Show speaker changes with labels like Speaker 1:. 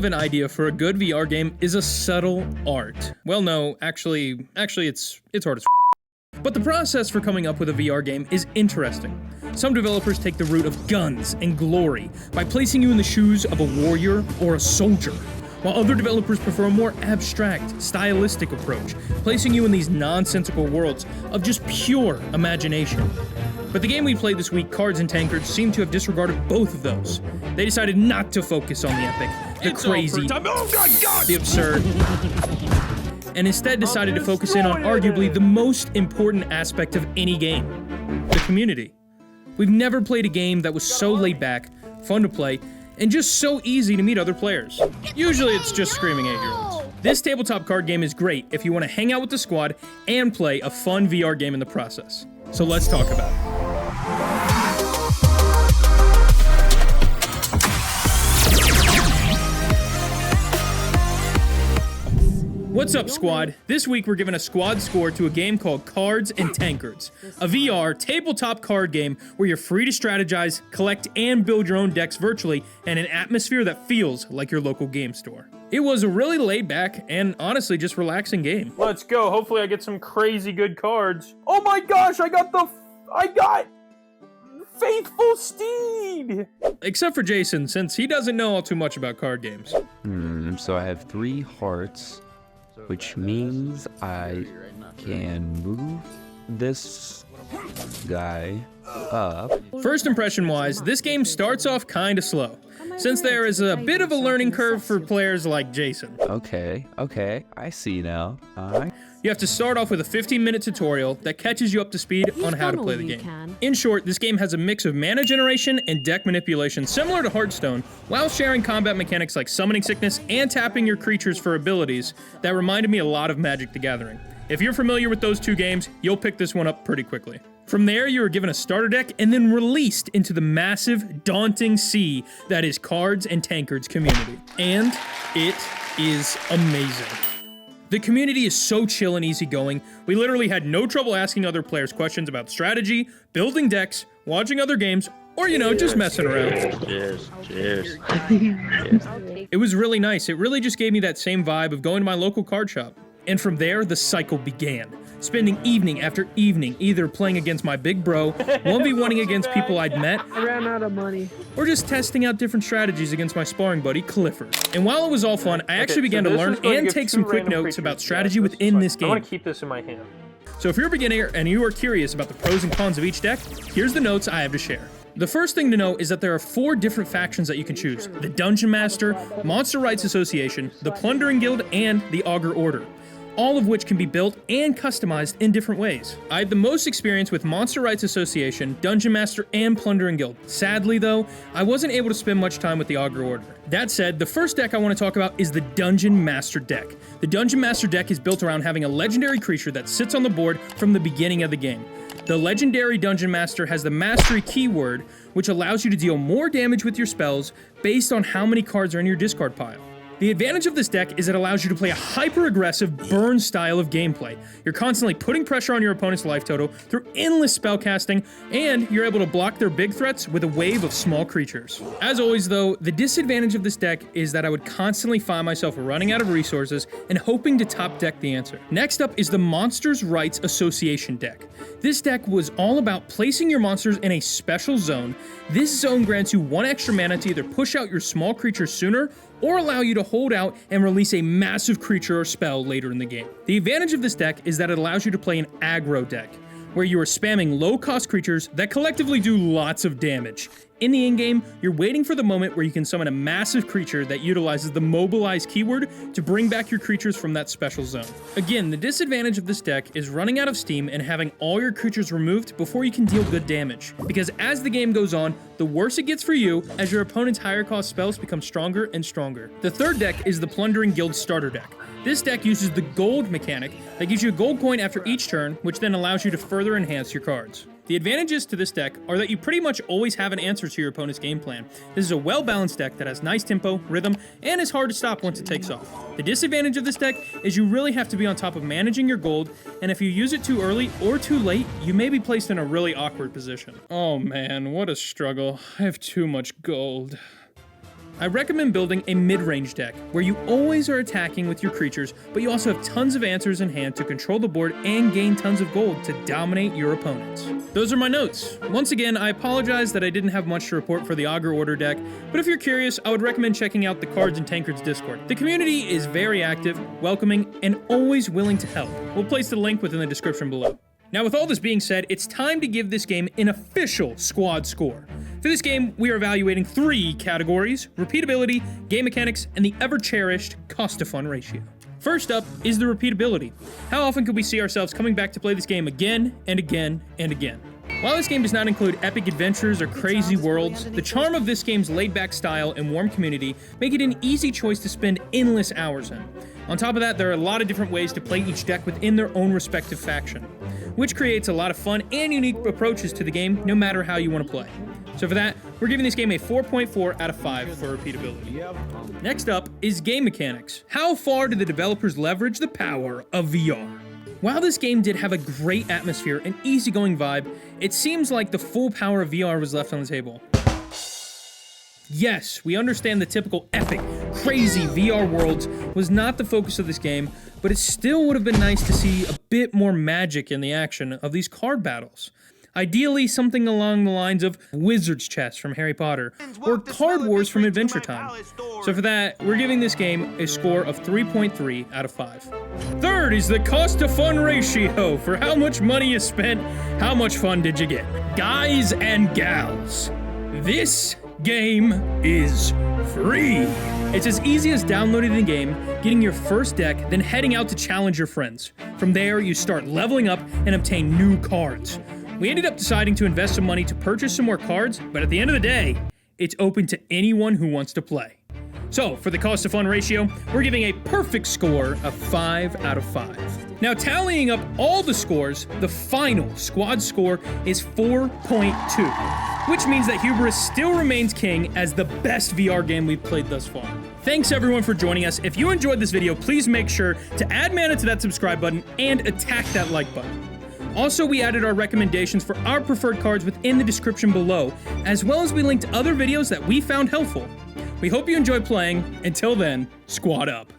Speaker 1: an idea for a good VR game is a subtle art. Well, no, actually it's hard as But the process for coming up with a VR game is interesting. Some developers take the route of guns and glory by placing you in the shoes of a warrior or a soldier, while other developers prefer a more abstract, stylistic approach, placing you in these nonsensical worlds of just pure imagination. But the game we played this week, Cards and Tankards, seemed to have disregarded both of those. They decided not to focus on the epic, the crazy, the absurd, and instead decided to focus in on arguably the most important aspect of any game, the community. We've never played a game that was so laid back, fun to play, and just so easy to meet other players. Usually it's just screaming 8-year-olds. This tabletop card game is great if you want to hang out with the squad and play a fun VR game in the process. So let's talk about it. What's up, squad? This week we're giving a SQAWD score to a game called Cards and Tankards, a VR tabletop card game where you're free to strategize, collect, and build your own decks virtually in an atmosphere that feels like your local game store. It was a really laid back and honestly just relaxing game.
Speaker 2: Let's go. Hopefully I get some crazy good cards. Oh my gosh, I got Faithful Steed!
Speaker 1: Except for Jason, since he doesn't know all too much about card games.
Speaker 3: So I have 3 hearts, which means I can move this guy up.
Speaker 1: First impression wise, this game starts off kinda slow, since there is a bit of a learning curve for players like Jason.
Speaker 3: Okay, I see now.
Speaker 1: You have to start off with a 15-minute tutorial that catches you up to speed on how to play the game. In short, this game has a mix of mana generation and deck manipulation similar to Hearthstone, while sharing combat mechanics like summoning sickness and tapping your creatures for abilities that reminded me a lot of Magic the Gathering. If you're familiar with those two games, you'll pick this one up pretty quickly. From there, you are given a starter deck and then released into the massive, daunting sea that is Cards and Tankards community. And it is amazing. The community is so chill and easygoing, we literally had no trouble asking other players questions about strategy, building decks, watching other games, or just messing around.
Speaker 2: Cheers.
Speaker 1: It was really nice. It really just gave me that same vibe of going to my local card shop. And from there, the cycle began. Spending evening after evening either playing against my big bro, 1v1ing against people I'd met,
Speaker 4: I ran out of money,
Speaker 1: or just testing out different strategies against my sparring buddy, Clifford. And while it was all fun, I actually began to learn and take some quick notes about strategy within this game.
Speaker 2: I want to keep this in my hand.
Speaker 1: So if you're a beginner and you are curious about the pros and cons of each deck, here's the notes I have to share. The first thing to know is that there are 4 different factions that you can choose: the Dungeon Master, Monster Rights Association, the Plundering Guild, and the Augur Order, all of which can be built and customized in different ways. I had the most experience with Monster Rights Association, Dungeon Master, and Plundering Guild. Sadly though, I wasn't able to spend much time with the Augur Order. That said, the first deck I want to talk about is the Dungeon Master deck. The Dungeon Master deck is built around having a legendary creature that sits on the board from the beginning of the game. The legendary Dungeon Master has the Mastery keyword, which allows you to deal more damage with your spells based on how many cards are in your discard pile. The advantage of this deck is it allows you to play a hyper-aggressive burn style of gameplay. You're constantly putting pressure on your opponent's life total through endless spellcasting, and you're able to block their big threats with a wave of small creatures. As always though, the disadvantage of this deck is that I would constantly find myself running out of resources and hoping to top deck the answer. Next up is the Monsters Rights Association deck. This deck was all about placing your monsters in a special zone. This zone grants you 1 extra mana to either push out your small creatures sooner or allow you to hold out and release a massive creature or spell later in the game. The advantage of this deck is that it allows you to play an aggro deck, where you are spamming low-cost creatures that collectively do lots of damage. In the in-game, you're waiting for the moment where you can summon a massive creature that utilizes the mobilize keyword to bring back your creatures from that special zone. Again, the disadvantage of this deck is running out of steam and having all your creatures removed before you can deal good damage, because as the game goes on, the worse it gets for you as your opponent's higher cost spells become stronger and stronger. The third deck is the Plundering Guild starter deck. This deck uses the gold mechanic that gives you a gold coin after each turn, which then allows you to further enhance your cards. The advantages to this deck are that you pretty much always have an answer to your opponent's game plan. This is a well-balanced deck that has nice tempo, rhythm, and is hard to stop once it takes off. The disadvantage of this deck is you really have to be on top of managing your gold, and if you use it too early or too late, you may be placed in a really awkward position. Oh man, what a struggle. I have too much gold. I recommend building a mid-range deck, where you always are attacking with your creatures, but you also have tons of answers in hand to control the board and gain tons of gold to dominate your opponents. Those are my notes. Once again, I apologize that I didn't have much to report for the Augur Order deck, but if you're curious, I would recommend checking out the Cards and Tankards Discord. The community is very active, welcoming, and always willing to help. We'll place the link within the description below. Now, with all this being said, it's time to give this game an official SQAWD score. For this game, we are evaluating 3 categories: repeatability, game mechanics, and the ever-cherished cost-to-fun ratio. First up is the repeatability. How often could we see ourselves coming back to play this game again and again and again? While this game does not include epic adventures or crazy worlds, the charm of this game's laid-back style and warm community make it an easy choice to spend endless hours in. On top of that, there are a lot of different ways to play each deck within their own respective faction, which creates a lot of fun and unique approaches to the game, no matter how you want to play. So for that, we're giving this game a 4.4 out of 5 for repeatability. Next up is game mechanics. How far did the developers leverage the power of VR? While this game did have a great atmosphere and easygoing vibe, it seems like the full power of VR was left on the table. Yes, we understand the typical epic, crazy VR worlds was not the focus of this game, but it still would have been nice to see a bit more magic in the action of these card battles. Ideally, something along the lines of Wizard's Chess from Harry Potter, or Card Wars from Adventure Time. So for that, we're giving this game a score of 3.3 out of 5. Third is the cost-to-fun ratio. For how much money you spent, how much fun did you get? Guys and gals, this game is free. It's as easy as downloading the game, getting your first deck, then heading out to challenge your friends. From there, you start leveling up and obtain new cards. We ended up deciding to invest some money to purchase some more cards, but at the end of the day, it's open to anyone who wants to play. So, for the cost to fun ratio, we're giving a perfect score of 5 out of 5. Now, tallying up all the scores, the final SQAWD score is 4.2, which means that Hubris still remains king as the best VR game we've played thus far. Thanks everyone for joining us. If you enjoyed this video, please make sure to add mana to that subscribe button and attack that like button. Also, we added our recommendations for our preferred cards within the description below, as well as we linked other videos that we found helpful. We hope you enjoy playing. Until then, SQAWD up.